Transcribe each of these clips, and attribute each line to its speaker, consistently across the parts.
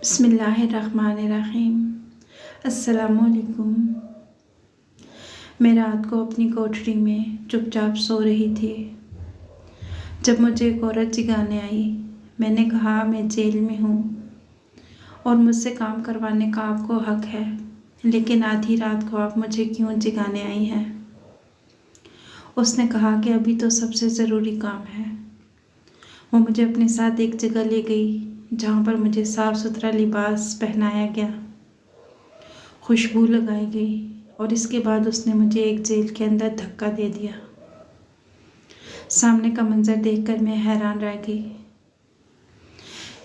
Speaker 1: बिस्मिल्लाहिर्रहमानिर्रहीम। अस्सलामुअलैकुम। मैं रात को अपनी कोठरी में चुपचाप सो रही थी जब मुझे एक औरत जगाने आई। मैंने कहा, मैं जेल में हूँ और मुझसे काम करवाने का आपको हक है, लेकिन आधी रात को आप मुझे क्यों जगाने आई हैं? उसने कहा कि अभी तो सबसे ज़रूरी काम है। वो मुझे अपने साथ एक जगह ले गई जहाँ पर मुझे साफ़ सुथरा लिबास पहनाया गया, खुशबू लगाई गई और इसके बाद उसने मुझे एक जेल के अंदर धक्का दे दिया। सामने का मंजर देखकर मैं हैरान रह गई।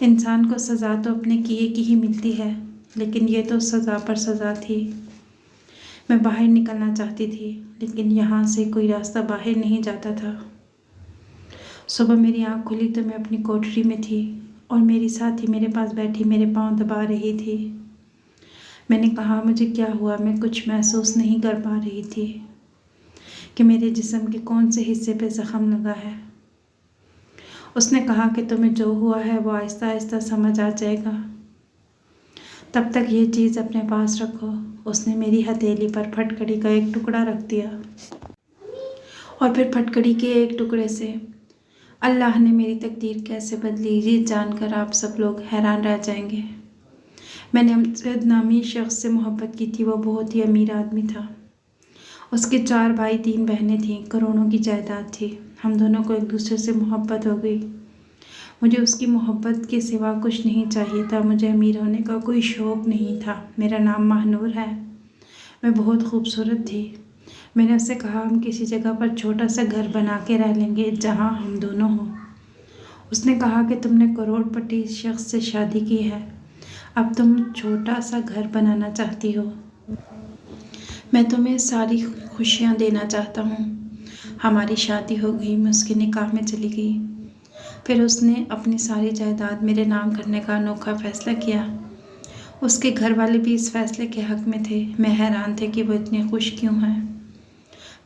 Speaker 1: इंसान को सज़ा तो अपने किए की ही मिलती है, लेकिन ये तो सज़ा पर सज़ा थी। मैं बाहर निकलना चाहती थी, लेकिन यहाँ से कोई रास्ता बाहर नहीं जाता था। सुबह मेरी आँख खुली तो मैं अपनी कोठरी में थी और मेरी साथी मेरे पास बैठी मेरे पाँव दबा रही थी। मैंने कहा, मुझे क्या हुआ? मैं कुछ महसूस नहीं कर पा रही थी कि मेरे जिस्म के कौन से हिस्से पे ज़ख़म लगा है। उसने कहा कि तुम्हें जो हुआ है वो आहिस्ता आहिस्ता समझ आ जाएगा, तब तक ये चीज़ अपने पास रखो। उसने मेरी हथेली पर फटकड़ी का एक टुकड़ा रख दिया और फिर फटकड़ी के एक टुकड़े से अल्लाह ने मेरी तकदीर कैसे बदली, ये जानकर आप सब लोग हैरान रह जाएंगे। मैंने अमजद नामी शख्स से मोहब्बत की थी। वो बहुत ही अमीर आदमी था। उसके 4 भाई 3 बहनें थीं, करोड़ों की जायदाद थी। हम दोनों को एक दूसरे से मोहब्बत हो गई। मुझे उसकी मोहब्बत के सिवा कुछ नहीं चाहिए था। मुझे अमीर होने का कोई शौक़ नहीं था। मेरा नाम महानूर है। मैं बहुत खूबसूरत थी। मैंने उससे कहा, हम किसी जगह पर छोटा सा घर बना के रह लेंगे जहाँ हम दोनों हों। उसने कहा कि तुमने करोड़पति शख्स से शादी की है, अब तुम छोटा सा घर बनाना चाहती हो। मैं तुम्हें सारी खुशियाँ देना चाहता हूँ। हमारी शादी हो गई। मैं उसके निकाह में चली गई। फिर उसने अपनी सारी जायदाद मेरे नाम करने का अनोखा फ़ैसला किया। उसके घर वाले भी इस फैसले के हक़ में थे। मैं हैरान थे कि वो इतने खुश क्यों हैं,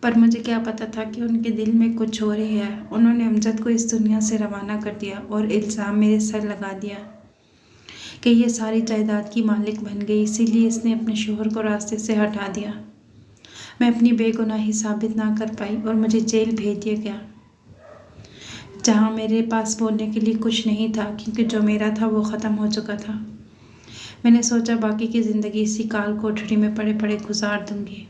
Speaker 1: पर मुझे क्या पता था कि उनके दिल में कुछ हो रही है। उन्होंने अमजद को इस दुनिया से रवाना कर दिया और इल्ज़ाम मेरे सर लगा दिया कि ये सारी जायदाद की मालिक बन गई, इसीलिए इसने अपने शोहर को रास्ते से हटा दिया। मैं अपनी बेगुनाही साबित ना कर पाई और मुझे जेल भेज दिया गया, जहाँ मेरे पास बोलने के लिए कुछ नहीं था, क्योंकि जो मेरा था वो ख़त्म हो चुका था। मैंने सोचा बाकी की ज़िंदगी इसी काल कोठरी में पड़े पड़े गुजार दूँगी।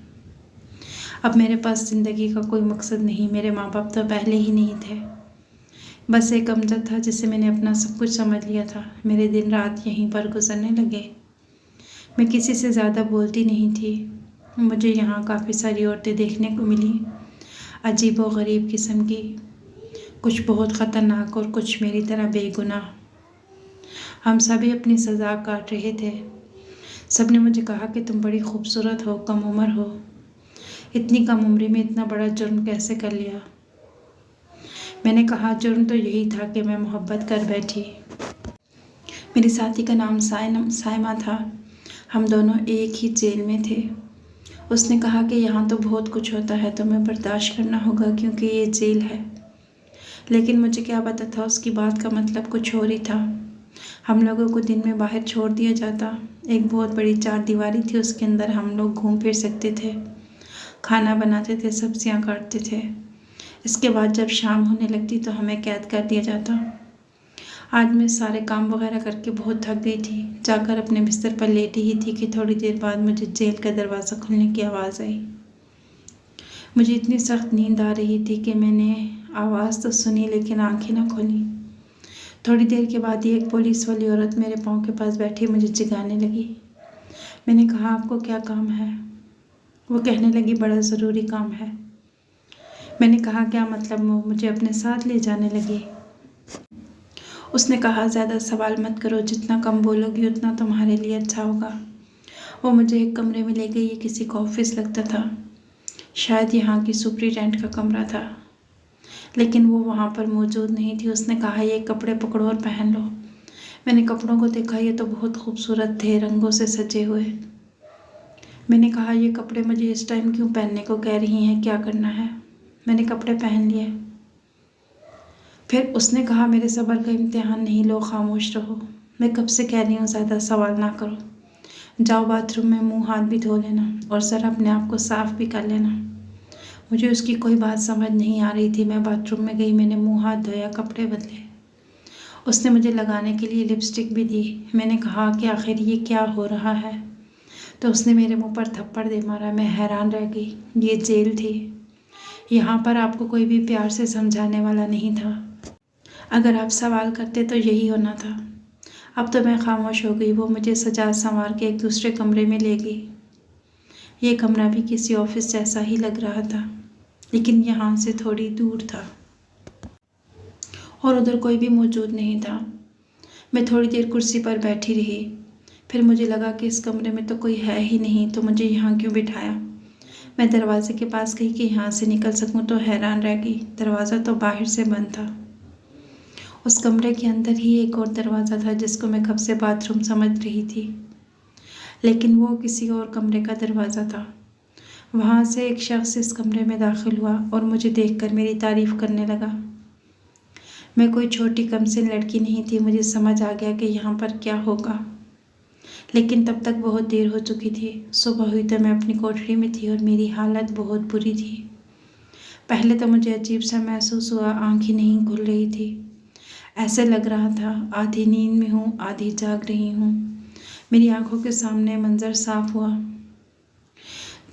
Speaker 1: अब मेरे पास ज़िंदगी का कोई मकसद नहीं। मेरे माँ बाप तो पहले ही नहीं थे। बस एक अमजद था जिसे मैंने अपना सब कुछ समझ लिया था। मेरे दिन रात यहीं पर गुजरने लगे। मैं किसी से ज़्यादा बोलती नहीं थी। मुझे यहाँ काफ़ी सारी औरतें देखने को मिली, अजीब व गरीब किस्म की, कुछ बहुत ख़तरनाक और कुछ मेरी तरह बेगुनाह। हम सभी अपनी सज़ा काट रहे थे। सब ने मुझे कहा कि तुम बड़ी खूबसूरत हो, कम उम्र हो, इतनी कम उम्र में इतना बड़ा जुर्म कैसे कर लिया? मैंने कहा, जुर्म तो यही था कि मैं मोहब्बत कर बैठी। मेरी साथी का नाम साइमा था। हम दोनों एक ही जेल में थे। उसने कहा कि यहाँ तो बहुत कुछ होता है, तुम्हें बर्दाश्त करना होगा क्योंकि ये जेल है। लेकिन मुझे क्या पता था उसकी बात का मतलब कुछ और ही था। हम लोगों को दिन में बाहर छोड़ दिया जाता। एक बहुत बड़ी 4 दीवारी थी, उसके अंदर हम लोग घूम फिर सकते थे, खाना बनाते थे, सब्जियां काटते थे। इसके बाद जब शाम होने लगती तो हमें कैद कर दिया जाता। आज मैं सारे काम वगैरह करके बहुत थक गई थी। जाकर अपने बिस्तर पर लेटी ही थी कि थोड़ी देर बाद मुझे जेल का दरवाज़ा खुलने की आवाज़ आई। मुझे इतनी सख्त नींद आ रही थी कि मैंने आवाज़ तो सुनी लेकिन आंखें ना खोली। थोड़ी देर के बाद ही एक पुलिस वाली औरत मेरे पाँव के पास बैठी मुझे जगाने लगी। मैंने कहा, आपको क्या काम है? वो कहने लगी, बड़ा ज़रूरी काम है। मैंने कहा, क्या मतलब? वो मुझे अपने साथ ले जाने लगी। उसने कहा, ज़्यादा सवाल मत करो, जितना कम बोलोगी उतना तुम्हारे लिए अच्छा होगा। वो मुझे एक कमरे में ले गई। ये किसी का ऑफिस लगता था, शायद यहाँ की सुपरिटेंडेंट का कमरा था, लेकिन वो वहाँ पर मौजूद नहीं थी। उसने कहा, ये कपड़े पकड़ो और पहन लो। मैंने कपड़ों को देखा, ये तो बहुत खूबसूरत थे, रंगों से सजे हुए। मैंने कहा, ये कपड़े मुझे इस टाइम क्यों पहनने को कह रही हैं, क्या करना है? मैंने कपड़े पहन लिए। फिर उसने कहा, मेरे सब्र का इम्तिहान नहीं लो, खामोश रहो। मैं कब से कह रही हूँ ज़्यादा सवाल ना करो। जाओ बाथरूम में मुंह हाथ भी धो लेना और सर अपने आप को साफ भी कर लेना। मुझे उसकी कोई बात समझ नहीं आ रही थी। मैं बाथरूम में गई, मैंने मुंह हाथ धोया, कपड़े बदले। उसने मुझे लगाने के लिए लिपस्टिक भी दी। मैंने कहा कि आखिर ये क्या हो रहा है, तो उसने मेरे मुंह पर थप्पड़ दे मारा। मैं हैरान रह गई। ये जेल थी। यहाँ पर आपको कोई भी प्यार से समझाने वाला नहीं था। अगर आप सवाल करते तो यही होना था। अब तो मैं खामोश हो गई। वो मुझे सजा संवार के एक दूसरे कमरे में ले गई। ये कमरा भी किसी ऑफिस जैसा ही लग रहा था, लेकिन यहाँ से थोड़ी दूर था और उधर कोई भी मौजूद नहीं था। मैं थोड़ी देर कुर्सी पर बैठी रही। फिर मुझे लगा कि इस कमरे में तो कोई है ही नहीं, तो मुझे यहाँ क्यों बिठाया। मैं दरवाजे के पास गई कि यहाँ से निकल सकूँ, तो हैरान रह गई। दरवाज़ा तो बाहर से बंद था। उस कमरे के अंदर ही एक और दरवाज़ा था जिसको मैं कब से बाथरूम समझ रही थी, लेकिन वो किसी और कमरे का दरवाज़ा था। वहाँ से एक शख्स इस कमरे में दाखिल हुआ और मुझे देखकर मेरी तारीफ़ करने लगा। मैं कोई छोटी कमसिन लड़की नहीं थी। मुझे समझ आ गया कि यहाँ पर क्या होगा, लेकिन तब तक बहुत देर हो चुकी थी। सुबह हुई तो मैं अपनी कोठरी में थी और मेरी हालत बहुत बुरी थी। पहले तो मुझे अजीब सा महसूस हुआ। आँख ही नहीं खुल रही थी। ऐसे लग रहा था आधी नींद में हूँ, आधी जाग रही हूँ। मेरी आंखों के सामने मंजर साफ हुआ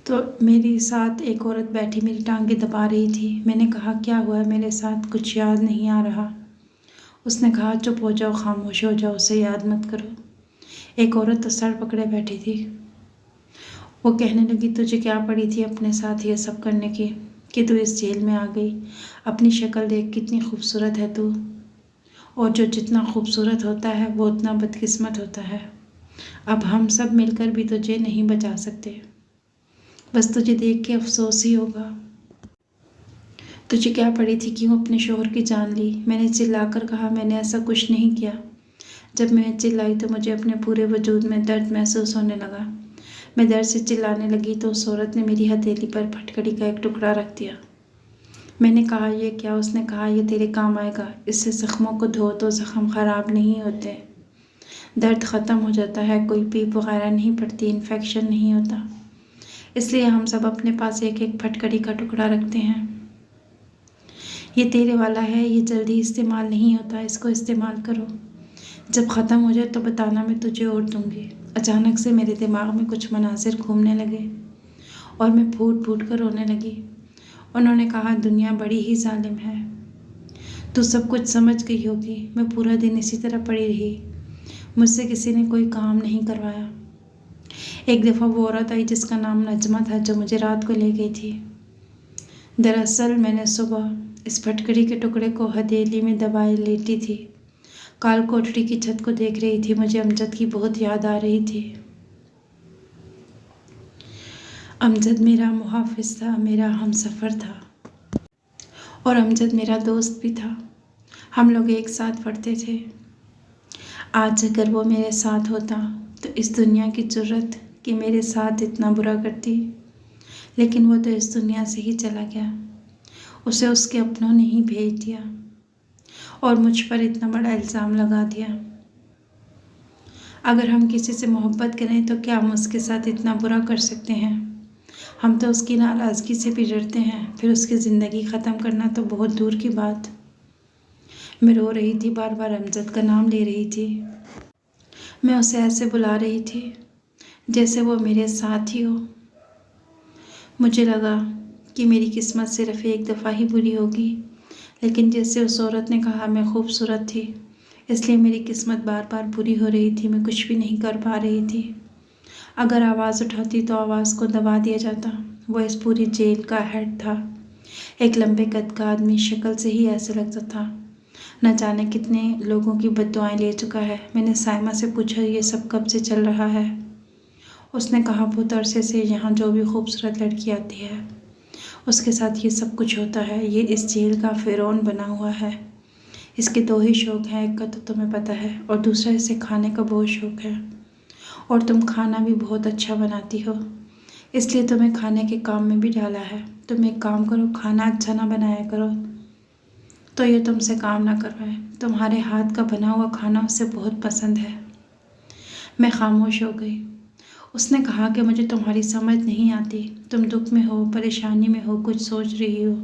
Speaker 1: तो मेरे साथ एक औरत बैठी मेरी टांगें दबा रही थी। मैंने कहा, क्या हुआ है मेरे साथ, कुछ याद नहीं आ रहा। उसने कहा, चुप हो जाओ, खामोश हो जाओ, उसे याद मत करो। एक औरत तो सर पकड़े बैठी थी। वो कहने लगी, तुझे क्या पड़ी थी अपने साथ ये सब करने की कि तू इस जेल में आ गई। अपनी शक्ल देख, कितनी खूबसूरत है तू, और जो जितना खूबसूरत होता है वो उतना बदकिस्मत होता है। अब हम सब मिलकर भी तुझे नहीं बचा सकते। बस तुझे देख के अफसोस ही होगा। तुझे क्या पड़ी थी, क्यों अपने शोहर की जान ली। मैंने चिल्लाकर कहा, मैंने ऐसा कुछ नहीं किया। जब मैं चिल्लाई तो मुझे अपने पूरे वजूद में दर्द महसूस होने लगा। मैं दर्द से चिल्लाने लगी तो उस औरत ने मेरी हथेली पर फटकड़ी का एक टुकड़ा रख दिया। मैंने कहा, ये क्या। उसने कहा, ये तेरे काम आएगा। इससे जख्मों को धो तो जख्म ख़राब नहीं होते, दर्द ख़त्म हो जाता है, कोई पीप वगैरह नहीं पड़ती, इन्फेक्शन नहीं होता। इसलिए हम सब अपने पास एक एक फटकड़ी का टुकड़ा रखते हैं। ये तेरे वाला है, ये जल्दी इस्तेमाल नहीं होता, इसको इस्तेमाल करो। जब ख़त्म हो जाए तो बताना, मैं तुझे और दूँगी। अचानक से मेरे दिमाग में कुछ मनाज़िर घूमने लगे और मैं फूट फूट कर रोने लगी। उन्होंने कहा, दुनिया बड़ी ही जालिम है, तू सब कुछ समझ गई होगी। मैं पूरा दिन इसी तरह पड़ी रही। मुझसे किसी ने कोई काम नहीं करवाया। एक दफ़ा वो औरत आई जिसका नाम नजमा था, जो मुझे रात को ले गई थी। दरअसल मैंने सुबह इस फटकड़ी के टुकड़े को हथेली में दबाए लेटी थी। काल कोठरी की छत को देख रही थी। मुझे अमजद की बहुत याद आ रही थी। अमजद मेरा मुहाफिज था, मेरा हमसफ़र था, और अमजद मेरा दोस्त भी था। हम लोग एक साथ पढ़ते थे। आज अगर वो मेरे साथ होता तो इस दुनिया की ज़रूरत कि मेरे साथ इतना बुरा करती, लेकिन वो तो इस दुनिया से ही चला गया। उसे उसके अपनों ने ही भेज दिया और मुझ पर इतना बड़ा इल्ज़ाम लगा दिया। अगर हम किसी से मोहब्बत करें तो क्या हम उसके साथ इतना बुरा कर सकते हैं। हम तो उसकी नाराज़गी से भी डरते हैं, फिर उसकी ज़िंदगी ख़त्म करना तो बहुत दूर की बात। मैं रो रही थी, बार बार अमजद का नाम ले रही थी। मैं उसे ऐसे बुला रही थी जैसे वो मेरे साथ ही हो। मुझे लगा कि मेरी किस्मत सिर्फ़ एक दफ़ा ही बुरी होगी, लेकिन जैसे उस औरत ने कहा, मैं खूबसूरत थी, इसलिए मेरी किस्मत बार बार बुरी हो रही थी। मैं कुछ भी नहीं कर पा रही थी। अगर आवाज़ उठाती तो आवाज़ को दबा दिया जाता। वो इस पूरी जेल का हेड था। एक लंबे कद का आदमी, शक्ल से ही ऐसे लगता था न जाने कितने लोगों की बद्दुआएं ले चुका है। मैंने साइमा से पूछा, ये सब कब से चल रहा है। उसने कहा, बहुत अरसे से यहाँ जो भी खूबसूरत लड़की आती है उसके साथ ये सब कुछ होता है। ये इस जेल का फ़िरौन बना हुआ है। इसके दो ही शौक़ हैं, एक का तो तुम्हें पता है, और दूसरा इसे खाने का बहुत शौक़ है। और तुम खाना भी बहुत अच्छा बनाती हो, इसलिए तुम्हें खाने के काम में भी डाला है। तुम एक काम करो, खाना अच्छा ना बनाया करो, तो ये तुमसे काम ना करवाए। तुम्हारे हाथ का बना हुआ खाना उसे बहुत पसंद है। मैं खामोश हो गई। उसने कहा कि मुझे तुम्हारी समझ नहीं आती। तुम दुख में हो, परेशानी में हो, कुछ सोच रही हो।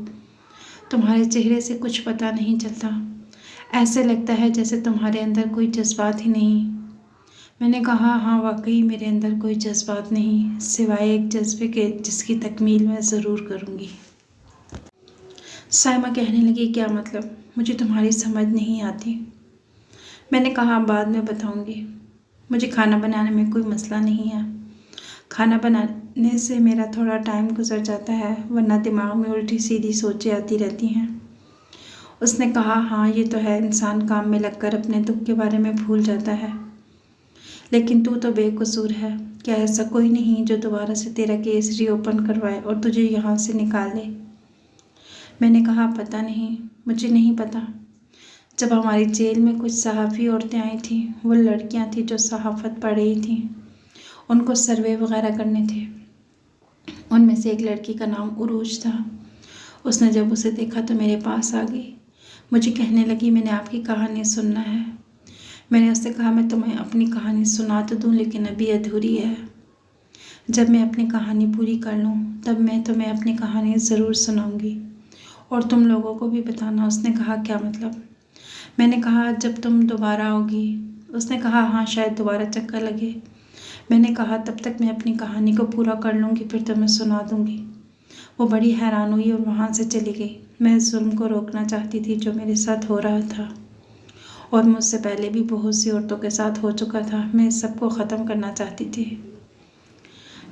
Speaker 1: तुम्हारे चेहरे से कुछ पता नहीं चलता। ऐसे लगता है जैसे तुम्हारे अंदर कोई जज्बात ही नहीं। मैंने कहा, हाँ वाकई मेरे अंदर कोई जज्बात नहीं, सिवाय एक जज्बे के जिसकी तकमील मैं ज़रूर करूँगी। साइमा कहने लगी, क्या मतलब? मुझे तुम्हारी समझ नहीं आती। मैंने कहा, बाद में बताऊँगी। मुझे खाना बनाने में कोई मसला नहीं है। खाना बनाने से मेरा थोड़ा टाइम गुजर जाता है, वरना दिमाग में उल्टी सीधी सोचें आती रहती हैं। उसने कहा, हाँ ये तो है, इंसान काम में लगकर अपने दुख के बारे में भूल जाता है। लेकिन तू तो बेकसूर है। क्या ऐसा कोई नहीं जो दोबारा से तेरा केस रीओपन करवाए और तुझे यहाँ से निकाल ले? मैंने कहा, पता नहीं, मुझे नहीं पता। जब हमारी जेल में कुछ सहाफ़ी औरतें आई थीं, वो लड़कियाँ थीं जो सहाफ़त पढ़ रही थीं। उनको सर्वे वगैरह करने थे। उनमें से एक लड़की का नाम उरूज था। उसने जब उसे देखा तो मेरे पास आ गई। मुझे कहने लगी, मैंने आपकी कहानी सुनना है। मैंने उससे कहा, मैं तुम्हें अपनी कहानी सुना तो दूँ, लेकिन अभी अधूरी है। जब मैं अपनी कहानी पूरी कर लूँ तब मैं तुम्हें अपनी कहानी ज़रूर सुनाऊंगी और तुम लोगों को भी बताना। उसने कहा, क्या मतलब? मैंने कहा, जब तुम दोबारा आओगी। उसने कहा, हाँ शायद दोबारा चक्कर लगे। मैंने कहा, तब तक मैं अपनी कहानी को पूरा कर लूँगी, फिर तुम्हें सुना दूँगी। वो बड़ी हैरान हुई और वहाँ से चली गई। मैं इस जुल्म को रोकना चाहती थी जो मेरे साथ हो रहा था और मुझसे पहले भी बहुत सी औरतों के साथ हो चुका था। मैं इस सबको ख़त्म करना चाहती थी,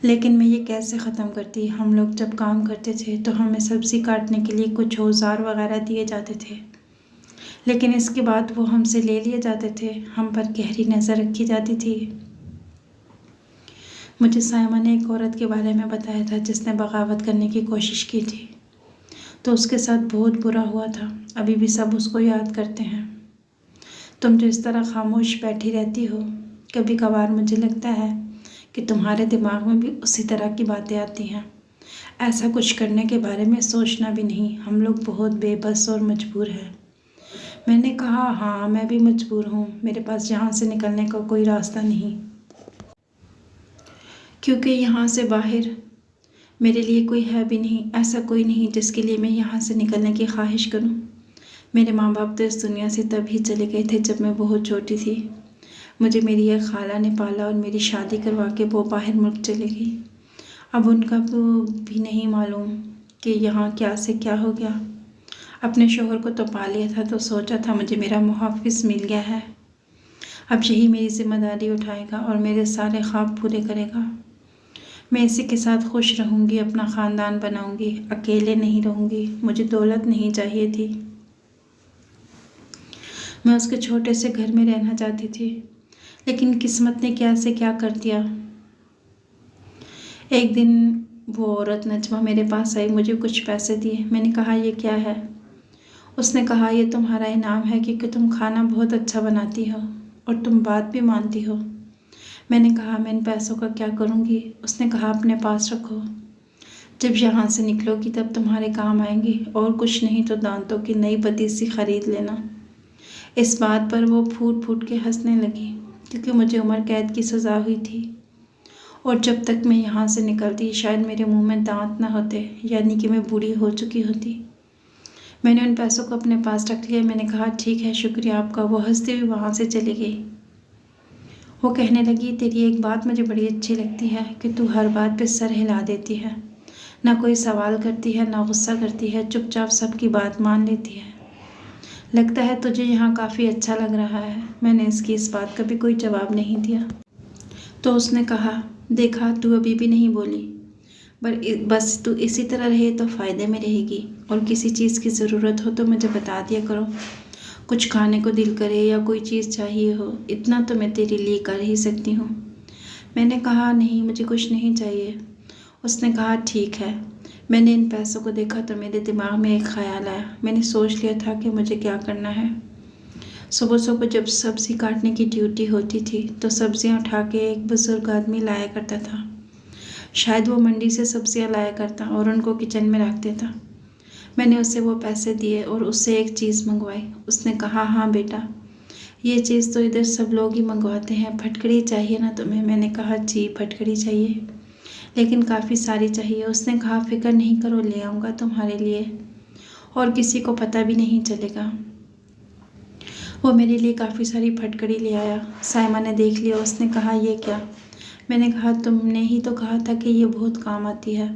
Speaker 1: लेकिन मैं ये कैसे ख़त्म करती? हम लोग जब काम करते थे तो हमें सब्ज़ी काटने के लिए कुछ औजार वगैरह दिए जाते थे, लेकिन इसके बाद वो हमसे ले लिए जाते थे। हम पर गहरी नज़र रखी जाती थी। मुझे साइमा ने एक औरत के बारे में बताया था जिसने बगावत करने की कोशिश की थी, तो उसके साथ बहुत बुरा हुआ था। अभी भी सब उसको याद करते हैं। तुम जो इस तरह खामोश बैठी रहती हो, कभी कभार मुझे लगता है कि तुम्हारे दिमाग में भी उसी तरह की बातें आती हैं। ऐसा कुछ करने के बारे में सोचना भी नहीं। हम लोग बहुत बेबस और मजबूर हैं। मैंने कहा, हाँ मैं भी मजबूर हूँ। मेरे पास यहाँ से निकलने का कोई रास्ता नहीं, क्योंकि यहाँ से बाहर मेरे लिए कोई है भी नहीं। ऐसा कोई नहीं जिसके लिए मैं यहाँ से निकलने की ख्वाहिश करूँ। मेरे माँ बाप तो इस दुनिया से तभी चले गए थे जब मैं बहुत छोटी थी। मुझे मेरी एक खाला ने पाला और मेरी शादी करवा के वो बाहर मुल्क चले गई। अब उनका तो भी नहीं मालूम कि यहाँ क्या से क्या हो गया। अपने शोहर को तो पा लिया था तो सोचा था मुझे मेरा मुहाफ़िज़ मिल गया है, अब यही मेरी ज़िम्मेदारी उठाएगा और मेरे सारे ख्वाब पूरे करेगा। मैं इसी के साथ खुश रहूँगी, अपना ख़ानदान बनाऊँगी, अकेले नहीं रहूँगी। मुझे दौलत नहीं चाहिए थी। मैं उसके छोटे से घर में रहना चाहती थी, लेकिन किस्मत ने क्या से क्या कर दिया। एक दिन वो औरत नजमा मेरे पास आई, मुझे कुछ पैसे दिए। मैंने कहा, ये क्या है? उसने कहा, ये तुम्हारा इनाम है क्योंकि तुम खाना बहुत अच्छा बनाती हो और तुम बात भी मानती हो। मैंने कहा, मैं इन पैसों का क्या करूँगी? उसने कहा, अपने पास रखो, जब यहाँ से निकलोगी तब तुम्हारे काम आएंगी, और कुछ नहीं तो दांतों की नई पतीसी खरीद लेना। इस बात पर वो फूट फूट के हंसने लगी, क्योंकि मुझे उम्र कैद की सज़ा हुई थी और जब तक मैं यहाँ से निकलती शायद मेरे मुंह में दांत न होते, यानी कि मैं बूढ़ी हो चुकी होती। मैंने उन पैसों को अपने पास रख लिया। मैंने कहा, ठीक है, शुक्रिया आपका। वो हंसती हुई वहाँ से चली गई। वो कहने लगी, तेरी एक बात मुझे बड़ी अच्छी लगती है कि तू हर बात पे सर हिला देती है, ना कोई सवाल करती है, ना गुस्सा करती है, चुपचाप सबकी बात मान लेती है। लगता है तुझे यहाँ काफ़ी अच्छा लग रहा है। मैंने इसकी इस बात का भी कोई जवाब नहीं दिया। तो उसने कहा, देखा तू अभी भी नहीं बोली, बस तू इसी तरह रहे तो फ़ायदे में रहेगी, और किसी चीज़ की ज़रूरत हो तो मुझे बता दिया करो। कुछ खाने को दिल करे या कोई चीज़ चाहिए हो, इतना तो मैं तेरे लिए कर ही सकती हूँ। मैंने कहा, नहीं मुझे कुछ नहीं चाहिए। उसने कहा, ठीक है। मैंने इन पैसों को देखा तो मेरे दिमाग में एक ख्याल आया। मैंने सोच लिया था कि मुझे क्या करना है। सुबह सुबह जब सब्ज़ी काटने की ड्यूटी होती थी तो सब्ज़ियाँ उठा के एक बुज़ुर्ग आदमी लाया करता था। शायद वो मंडी से सब्ज़ियाँ लाया करता और उनको किचन में रख देता। मैंने उसे वो पैसे दिए और उससे एक चीज़ मंगवाई। उसने कहा, हाँ बेटा, ये चीज़ तो इधर सब लोग ही मंगवाते हैं, फटकड़ी चाहिए ना तुम्हें? मैंने कहा, जी फटकड़ी चाहिए, लेकिन काफ़ी सारी चाहिए। उसने कहा, फिक्र नहीं करो, ले आऊँगा तुम्हारे लिए और किसी को पता भी नहीं चलेगा। वो मेरे लिए काफ़ी सारी फटकड़ी ले आया। साइमा ने देख लिया। उसने कहा, ये क्या? मैंने कहा, तुमने ही तो कहा था कि ये बहुत काम आती है।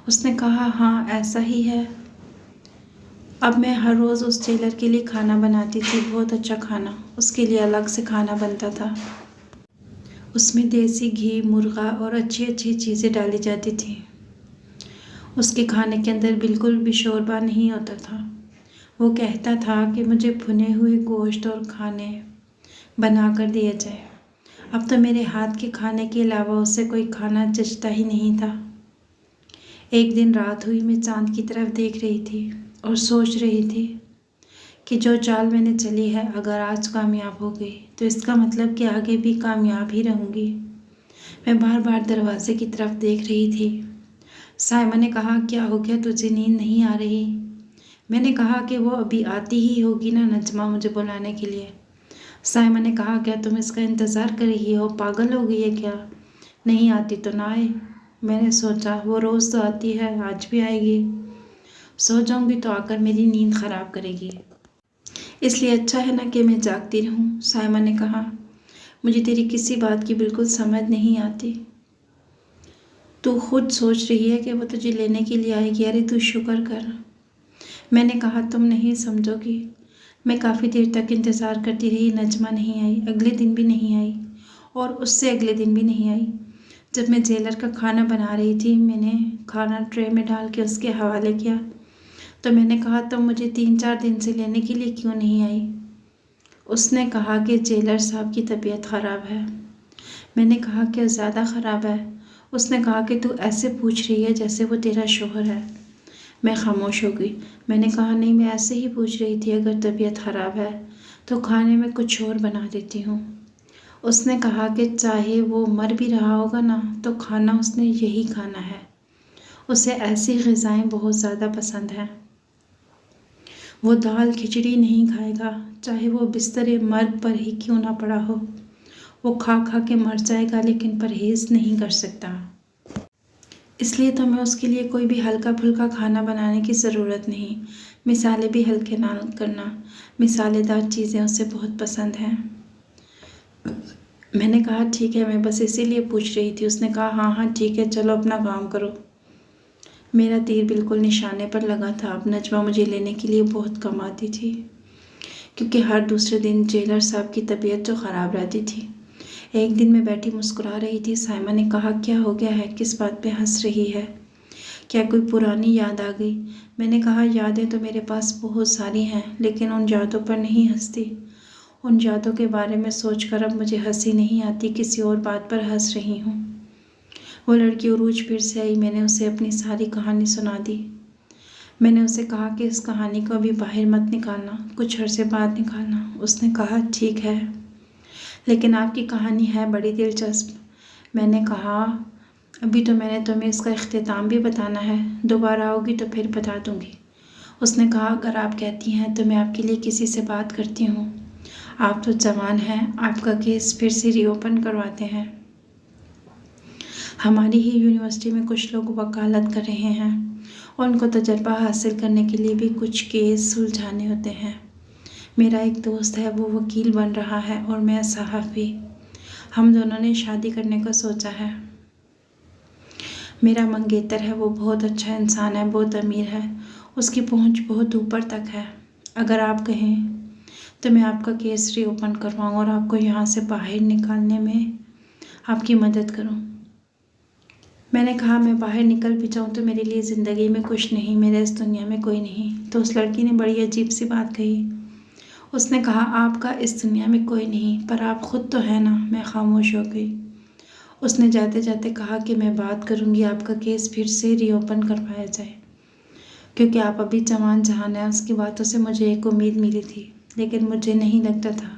Speaker 1: उसने कहा, हाँ ऐसा ही है। अब मैं हर रोज़ उस टेलर के लिए खाना बनाती थी, बहुत अच्छा खाना। उसके लिए अलग से खाना बनता था। उसमें देसी घी, मुर्गा और अच्छी अच्छी चीज़ें डाली जाती थी। उसके खाने के अंदर बिल्कुल भी शोरबा नहीं होता था। वो कहता था कि मुझे भुने हुए गोश्त और खाने बना कर दिए जाए। अब तो मेरे हाथ के खाने के अलावा उसे कोई खाना जचता ही नहीं था। एक दिन रात हुई, मैं चांद की तरफ देख रही थी और सोच रही थी कि जो चाल मैंने चली है, अगर आज कामयाब हो गई तो इसका मतलब कि आगे भी कामयाब ही रहूँगी। मैं बार बार दरवाजे की तरफ देख रही थी। साइमा ने कहा, क्या हो गया, तुझे नींद नहीं आ रही? मैंने कहा कि वो अभी आती ही होगी ना नजमा मुझे बुलाने के लिए। साइमा ने कहा, क्या तुम इसका इंतज़ार कर रही हो? पागल हो गई है क्या? नहीं आती तो ना आए। मैंने सोचा, वो रोज़ तो आती है, आज भी आएगी। सो जाऊंगी तो आकर मेरी नींद ख़राब करेगी, इसलिए अच्छा है ना कि मैं जागती रहूं। साइमा ने कहा, मुझे तेरी किसी बात की बिल्कुल समझ नहीं आती। तू खुद सोच रही है कि वो तुझे लेने के लिए आएगी। अरे तू शुक्र कर। मैंने कहा, तुम नहीं समझोगी। मैं काफ़ी देर तक इंतज़ार करती रही, नजमा नहीं आई। अगले दिन भी नहीं आई और उससे अगले दिन भी नहीं आई। जब मैं जेलर का खाना बना रही थी, मैंने खाना ट्रे में डाल के उसके हवाले किया तो मैंने कहा, तुम मुझे 3-4 दिन से लेने के लिए क्यों नहीं आई? उसने कहा कि जेलर साहब की तबीयत ख़राब है। मैंने कहा, क्या ज़्यादा ख़राब है? उसने कहा कि तू ऐसे पूछ रही है जैसे वो तेरा शोहर है। मैं खामोश हो गई। मैंने कहा, नहीं, मैं ऐसे ही पूछ रही थी, अगर तबीयत ख़राब है तो खाने में कुछ और बना देती हूँ। उसने कहा कि चाहे वो मर भी रहा होगा ना तो खाना उसने यही खाना है। उसे ऐसी ग़िज़ाएँ बहुत ज़्यादा पसंद हैं। वो दाल खिचड़ी नहीं खाएगा, चाहे वो बिस्तर मर्ग पर ही क्यों ना पड़ा हो। वो खा खा के मर जाएगा लेकिन परहेज़ नहीं कर सकता। इसलिए तो मैं उसके लिए कोई भी हल्का फुल्का खाना बनाने की ज़रूरत नहीं। मिसाले भी हल्के ना करना। मिसालेदार चीज़ें उसे बहुत पसंद हैं। मैंने कहा, ठीक है, मैं बस इसीलिए पूछ रही थी। उसने कहा, हाँ हाँ ठीक है, चलो अपना काम करो। मेरा तीर बिल्कुल निशाने पर लगा था। अब नजमा मुझे लेने के लिए बहुत कम आती थी, क्योंकि हर दूसरे दिन जेलर साहब की तबीयत जो ख़राब रहती थी। एक दिन मैं बैठी मुस्कुरा रही थी। साइमा ने कहा, क्या हो गया है, किस बात पे हंस रही है? क्या कोई पुरानी याद आ गई? मैंने कहा, यादें तो मेरे पास बहुत सारी हैं, लेकिन उन यादों पर नहीं हंसती। उन यादों के बारे में सोचकर अब मुझे हंसी नहीं आती, किसी और बात पर हंस रही हूँ। वो लड़की उरूज फिर से आई। मैंने उसे अपनी सारी कहानी सुना दी। मैंने उसे कहा कि इस कहानी को अभी बाहर मत निकालना, कुछ अरसे बाद निकालना। उसने कहा, ठीक है, लेकिन आपकी कहानी है बड़ी दिलचस्प। मैंने कहा, अभी तो मैंने तुम्हें इसका इख्तिताम भी बताना है, दोबारा आओगी तो फिर बता दूंगी। उसने कहा, अगर आप कहती हैं तो मैं आपके लिए किसी से बात करती हूँ। आप तो जवान हैं, आपका केस फिर से रीओपन करवाते हैं। हमारी ही यूनिवर्सिटी में कुछ लोग वकालत कर रहे हैं और उनको तजर्बा हासिल करने के लिए भी कुछ केस सुलझाने होते हैं। मेरा एक दोस्त है, वो वकील बन रहा है और मैं सहाफ़ी। हम दोनों ने शादी करने का सोचा है। मेरा मंगेतर है, वो बहुत अच्छा इंसान है, बहुत अमीर है, उसकी पहुंच बहुत ऊपर तक है। अगर आप कहें तो मैं आपका केस रीओपन करवाऊँ और आपको यहाँ से बाहर निकालने में आपकी मदद करूँ। मैंने कहा, मैं बाहर निकल भी जाऊँ तो मेरे लिए ज़िंदगी में कुछ नहीं, मेरे इस दुनिया में कोई नहीं। तो उस लड़की ने बड़ी अजीब सी बात कही। उसने कहा, आपका इस दुनिया में कोई नहीं, पर आप खुद तो है ना। मैं खामोश हो गई। उसने जाते जाते कहा कि मैं बात करूंगी, आपका केस फिर से रीओपन करवाया जाए, क्योंकि आप अभी जवान जहान हैं। उसकी बातों से मुझे एक उम्मीद मिली थी, लेकिन मुझे नहीं लगता था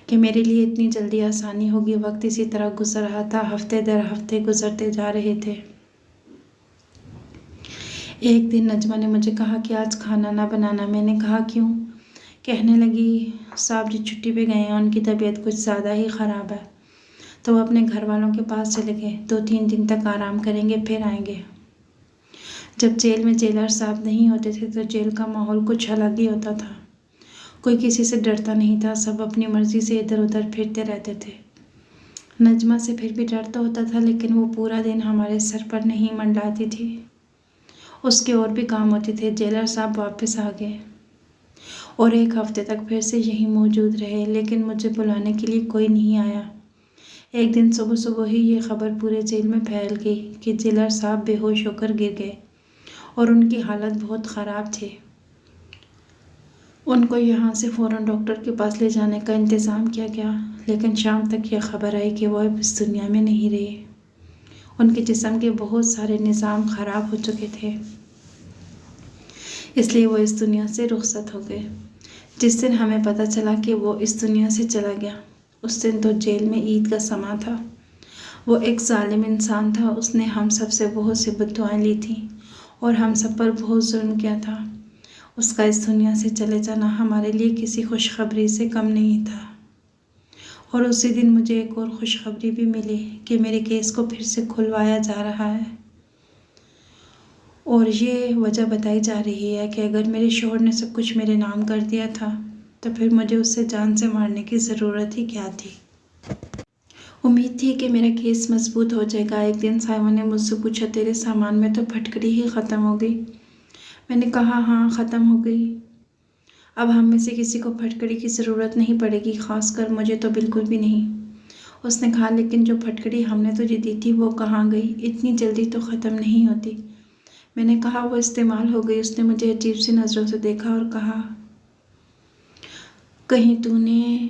Speaker 1: कि मेरे लिए इतनी जल्दी आसानी होगी। वक्त इसी तरह गुजर रहा था, हफ्ते दर हफ्ते गुजरते जा रहे थे। एक दिन नजमा ने मुझे कहा कि आज खाना ना बनाना। मैंने कहा क्यों? कहने लगी साहब जी छुट्टी पे गए हैं, उनकी तबीयत कुछ ज़्यादा ही ख़राब है, तो वो अपने घर वालों के पास चले गए। 2-3 दिन तक आराम करेंगे, फिर आएंगे। जब जेल में जेलर साहब नहीं होते थे तो जेल का माहौल कुछ अलग ही होता था। कोई किसी से डरता नहीं था, सब अपनी मर्ज़ी से इधर उधर फिरते रहते थे। नजमा से फिर भी डर तो होता था, लेकिन वो पूरा दिन हमारे सर पर नहीं मंडराती थी। उसके और भी काम होते थे। जेलर साहब वापस आ गए और 1 हफ्ते तक फिर से यहीं मौजूद रहे, लेकिन मुझे बुलाने के लिए कोई नहीं आया। एक दिन सुबह सुबह ही ये खबर पूरे जेल में फैल गई कि जेलर साहब बेहोश होकर गिर गए और उनकी हालत बहुत ख़राब थी। उनको यहाँ से फ़ौरन डॉक्टर के पास ले जाने का इंतज़ाम किया गया, लेकिन शाम तक यह खबर आई कि वो अब इस दुनिया में नहीं रहे। उनके जिस्म के बहुत सारे निज़ाम ख़राब हो चुके थे, इसलिए वो इस दुनिया से रुखसत हो गए। जिस दिन हमें पता चला कि वो इस दुनिया से चला गया, उस दिन तो जेल में ईद का समा था। वो एक जालिम इंसान था। उसने हम सब से बहुत सी बद्दुआएं ली थीं और हम सब पर बहुत जुल्म किया था। उसका इस दुनिया से चले जाना हमारे लिए किसी खुशखबरी से कम नहीं था। और उसी दिन मुझे एक और खुशखबरी भी मिली कि मेरे केस को फिर से खुलवाया जा रहा है, और ये वजह बताई जा रही है कि अगर मेरे शौहर ने सब कुछ मेरे नाम कर दिया था तो फिर मुझे उससे जान से मारने की ज़रूरत ही क्या थी। उम्मीद थी कि मेरा केस मजबूत हो जाएगा। एक दिन साइमन ने मुझसे पूछा, तेरे सामान में तो फटकड़ी ही ख़त्म हो गई। मैंने कहा हाँ, ख़त्म हो गई। अब हम में से किसी को फटकड़ी की ज़रूरत नहीं पड़ेगी, ख़ासकर मुझे तो बिल्कुल भी नहीं। उसने कहा, लेकिन जो फटकड़ी हमने तुझे दी थी वो कहाँ गई? इतनी जल्दी तो ख़त्म नहीं होती। मैंने कहा वो इस्तेमाल हो गई। उसने मुझे अजीब सी नज़रों से देखा और कहा, कहीं तूने?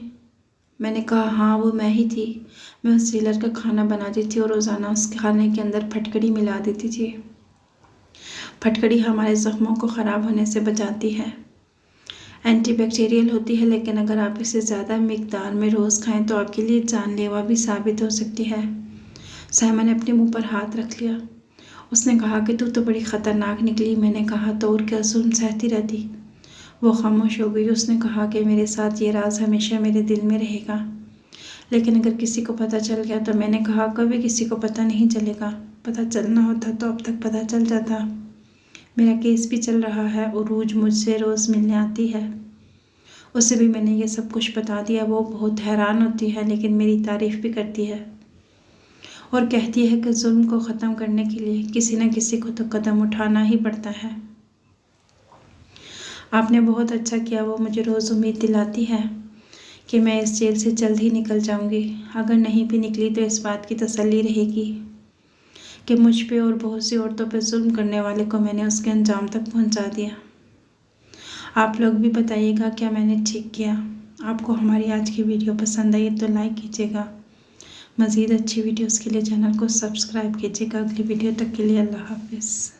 Speaker 1: मैंने कहा हाँ, वो मैं ही थी। मैं उस जेलर का खाना बनाती थी और रोज़ाना उस खाने के अंदर फटकड़ी मिला देती थी। फटकड़ी हमारे ज़ख्मों को ख़राब होने से बचाती है, एंटीबैक्टीरियल होती है, लेकिन अगर आप इसे ज़्यादा मिकदार में रोज़ खाएं तो आपके लिए जानलेवा भी साबित हो सकती है। साइमन ने अपने मुंह पर हाथ रख लिया। उसने कहा कि तू तो बड़ी ख़तरनाक निकली। मैंने कहा तो और क्या, जुल्म सहती रहती। वो खामोश हो गई। उसने कहा कि मेरे साथ ये राज हमेशा मेरे दिल में रहेगा, लेकिन अगर किसी को पता चल गया तो मैंने कहा कभी किसी को पता नहीं चलेगा। पता चलना होता तो अब तक पता चल जाता। मेरा केस भी चल रहा है और रूज मुझसे रोज़ मिलने आती है। उसे भी मैंने ये सब कुछ बता दिया। वो बहुत हैरान होती है, लेकिन मेरी तारीफ़ भी करती है और कहती है कि जुल्म को ख़त्म करने के लिए किसी न किसी को तो कदम उठाना ही पड़ता है। आपने बहुत अच्छा किया। वो मुझे रोज़ उम्मीद दिलाती है कि मैं इस जेल से जल्द ही निकल जाऊंगी। अगर नहीं भी निकली तो इस बात की तसल्ली रहेगी कि मुझ पे और बहुत सी औरतों पे जुल्म करने वाले को मैंने उसके अंजाम तक पहुंचा दिया। आप लोग भी बताइएगा क्या मैंने ठीक किया। आपको हमारी आज की वीडियो पसंद आई तो लाइक कीजिएगा। मज़ीद अच्छी वीडियोस के लिए चैनल को सब्सक्राइब कीजिएगा। अगली वीडियो तक के लिए अल्लाह हाफ़िज़।